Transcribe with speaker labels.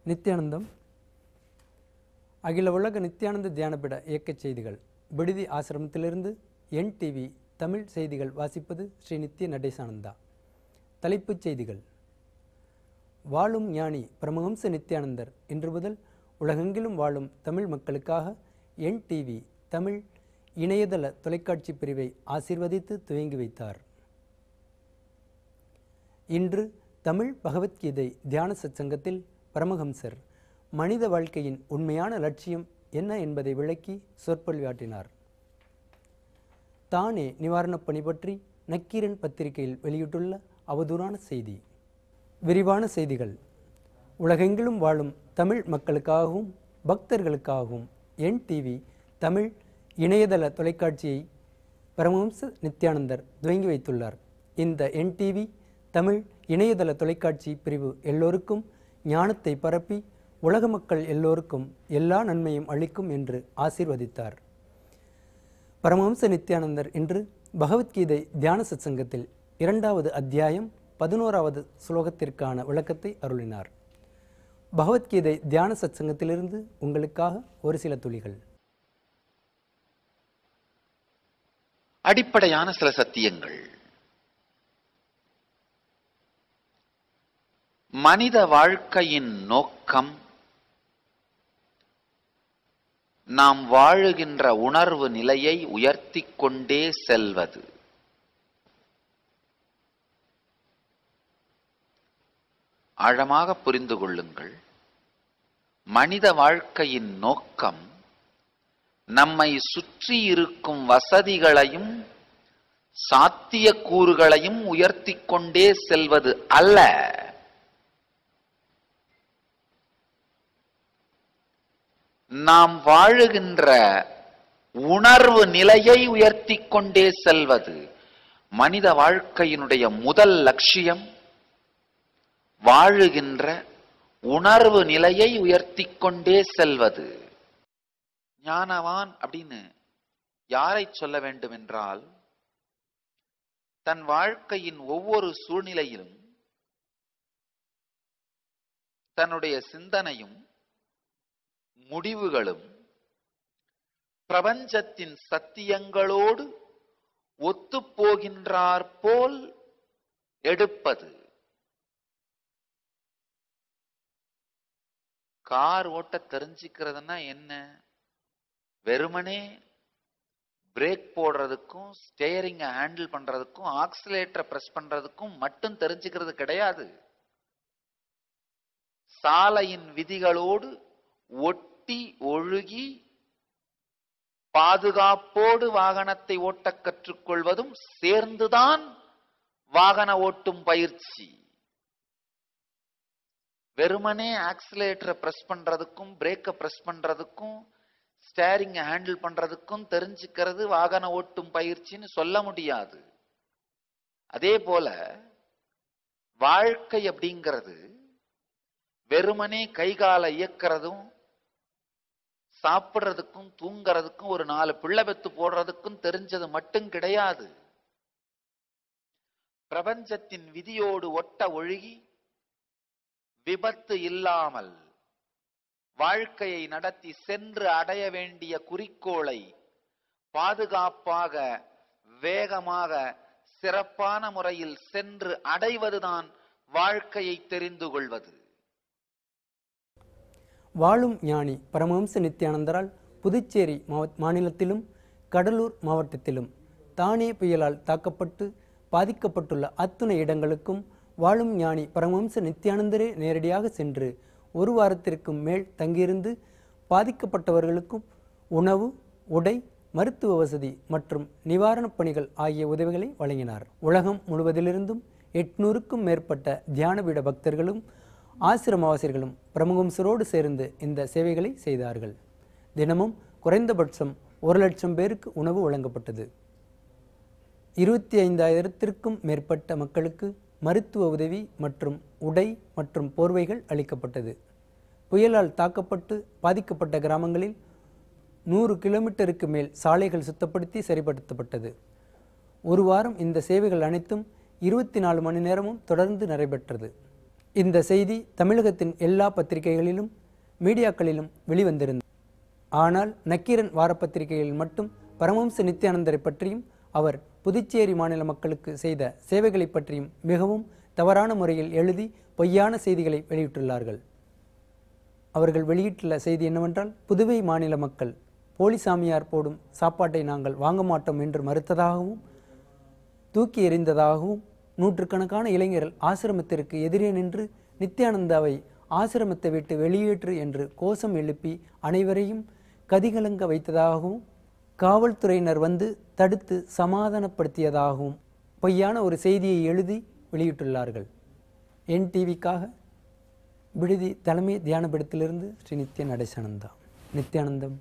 Speaker 1: நித்யானந்தம். அகில உலக நித்யானந்த தியானபீட இயக்கச் செய்திகள். விடுதி ஆசிரமத்திலிருந்து NTV தமிழ் செய்திகள். வாசிப்பது ஸ்ரீ நித்ய நடேசானந்தா. தலைப்புச் செய்திகள். வாழும் ஞானி பரமஹம்ச நித்யானந்தர் இன்று முதல் உலகெங்கிலும் வாழும் தமிழ் மக்களுக்காக NTV தமிழ் இணையதள தொலைக்காட்சி பிரிவை ஆசீர்வதித்து துவங்கி வைத்தார். இன்று தமிழ் பகவத்கீதை தியான சத்சங்கத்தில் பரமஹம்சர் மனித வாழ்க்கையின் உண்மையான லட்சியம் என்ன என்பதை விளக்கி சொற்பொழிவாற்றினார். தானே நிவாரணப் பணி பற்றி நக்கீரன் பத்திரிகையில் வெளியிட்டுள்ள அவதூறான செய்தி. விரிவான செய்திகள். உலகெங்கிலும் வாழும் தமிழ் மக்களுக்காகவும் பக்தர்களுக்காகவும் NTV தமிழ் இணையதள தொலைக்காட்சியை பரமஹம்ச நித்யானந்தர் துவங்கி வைத்துள்ளார். இந்த NTV தமிழ் இணையதள தொலைக்காட்சி பிரிவு எல்லோருக்கும் ஞானத்தை பரப்பி உலக மக்கள் எல்லோருக்கும் எல்லா நன்மையும் அளிக்கும் என்று ஆசீர்வதித்தார். பரமஹம்ச நித்யானந்தர் இன்று பகவத்கீதை தியான சத்சங்கத்தில் 2வது அத்தியாயம் 11வது ஸ்லோகத்திற்கான விளக்கத்தை அருளினார். பகவத்கீதை தியான சத்சங்கத்திலிருந்து உங்களுக்காக ஒரு சில துளிகள்.
Speaker 2: அடிப்படையான சில சத்தியங்கள். மனித வாழ்க்கையின் நோக்கம் நாம் வாழுகின்ற உணர்வு நிலையை உயர்த்தி கொண்டே செல்வது. ஆழமாக புரிந்து கொள்ளுங்கள். மனித வாழ்க்கையின் நோக்கம் நம்மை சுற்றி இருக்கும் வசதிகளையும் சாத்தியக்கூறுகளையும் உயர்த்தி கொண்டே செல்வது அல்ல. நாம் வாழுகின்ற உணர்வு நிலையை உயர்த்தி கொண்டே செல்வது. மனித வாழ்க்கையினுடைய முதல் லட்சியம் வாழுகின்ற உணர்வு நிலையை உயர்த்தி கொண்டே செல்வது. ஞானவான் அப்படின்னு யாரை சொல்ல வேண்டும் என்றால், தன் வாழ்க்கையின் ஒவ்வொரு சூழ்நிலையிலும் தன்னுடைய சிந்தனையும் முடிவுகளும் பிரபஞ்சத்தின் சத்தியங்களோடு ஒத்துப்போகின்றார் போல் எடுப்பது. கார் ஓட்ட தெரிஞ்சுக்கிறதுனா என்ன? வெறுமனே பிரேக் போடுறதுக்கும் ஸ்டேரிங் ஹேண்டில் பண்றதுக்கும் ஆக்சிலேட்டரை பிரஸ் பண்றதுக்கும் மட்டும் தெரிஞ்சுக்கிறது கிடையாது. சாலையின் விதிகளோடு ஒட்டி ஒழுகி பாதுகாப்போடு வாகனத்தை ஓட்ட கற்றுக்கொள்வதும் சேர்ந்துதான் வாகன ஓட்டும் பயிற்சி. வெறுமனே ஆக்சிலேட்டரை பிரஸ் பண்றதுக்கும் பிரேக்கை பிரஸ் பண்றதுக்கும் ஸ்டேரிங் ஹேண்டில் பண்றதுக்கும் தெரிஞ்சுக்கிறது வாகன ஓட்டும் பயிற்சின்னு சொல்ல முடியாது. அதே போல வாழ்க்கை அப்படிங்கிறது வெறுமனே கைகால இயக்கிறதும் சாப்பிடுறதுக்கும் தூங்கிறதுக்கும் ஒரு 4 பிள்ளை பெத்து போடுறதுக்கும் தெரிஞ்சது மட்டும் கிடையாது. பிரபஞ்சத்தின் விதியோடு ஒட்ட ஒழுகி விபத்து இல்லாமல் வாழ்க்கையை நடத்தி சென்று அடைய வேண்டிய குறிக்கோளை பாதுகாப்பாக வேகமாக சிறப்பான முறையில் சென்று அடைவதுதான் வாழ்க்கையை தெரிந்து கொள்வது.
Speaker 1: வாழும் ஞானி பரமஹம்ச நித்யானந்தரால் புதுச்சேரி மாநிலத்திலும் கடலூர் மாவட்டத்திலும் தானே புயலால் தாக்கப்பட்டு பாதிக்கப்பட்டுள்ள அத்துணை இடங்களுக்கும் வாழும் ஞானி பரமஹம்ச நித்யானந்தரே நேரடியாக சென்று 1 வாரத்திற்கும் மேல் தங்கியிருந்து பாதிக்கப்பட்டவர்களுக்கும் உணவு, உடை, மருத்துவ வசதி மற்றும் நிவாரணப் பணிகள் ஆகிய உதவிகளை வழங்கினார். உலகம் முழுவதிலிருந்தும் 800க்கும் மேற்பட்ட தியானபீட பக்தர்களும் ஆசிரமவாசிகளும் பரமஹம்சரோடு சேர்ந்து இந்த சேவைகளை செய்தார்கள். தினமும் குறைந்தபட்சம் 1 லட்சம் பேருக்கு உணவு வழங்கப்பட்டது. 25,000த்திற்கும் மேற்பட்ட மக்களுக்கு மருத்துவ உதவி மற்றும் உடை மற்றும் போர்வைகள் அளிக்கப்பட்டது. புயலால் தாக்கப்பட்டு பாதிக்கப்பட்ட கிராமங்களில் 100 கிலோமீட்டருக்கு மேல் சாலைகள் சுத்தப்படுத்தி சரிப்படுத்தப்பட்டது. 1 வாரம் இந்த சேவைகள் அனைத்தும் 24 மணி நேரமும் தொடர்ந்து நடைபெற்றது. இந்த செய்தி தமிழகத்தின் எல்லா பத்திரிகைகளிலும் மீடியாக்களிலும் வெளிவந்திருந்தது. ஆனால் நக்கீரன் வாரப்பத்திரிகையில் மட்டும் பரமஹம்ச நித்யானந்தரை பற்றியும் அவர் புதுச்சேரி மாநில மக்களுக்கு செய்த சேவைகளை பற்றியும் மிகவும் தவறான முறையில் எழுதி பொய்யான செய்திகளை வெளியிட்டுள்ளார்கள். அவர்கள் வெளியிட்டுள்ள செய்தி என்னவென்றால், புதுவை மாநில மக்கள் போலி சாமியார் போடும் சாப்பாட்டை நாங்கள் வாங்க மாட்டோம் என்று மறுத்ததாகவும் தூக்கி எறிந்ததாகவும் நூற்றுக்கணக்கான இளைஞர்கள் ஆசிரமத்திற்கு எதிரே நின்று நித்யானந்தாவை ஆசிரமத்தை விட்டு வெளியேற்று என்று கோஷம் எழுப்பி அனைவரையும் கதிகலங்க வைத்ததாகவும் காவல்துறையினர் வந்து தடுத்து சமாதானப்படுத்தியதாகவும் பொய்யான ஒரு செய்தியை எழுதி வெளியிட்டுள்ளார்கள். NTVக்காக விடுதி தலைமை தியானபீடத்திலிருந்து ஸ்ரீ நித்ய நடேசானந்தா. நித்யானந்தம்.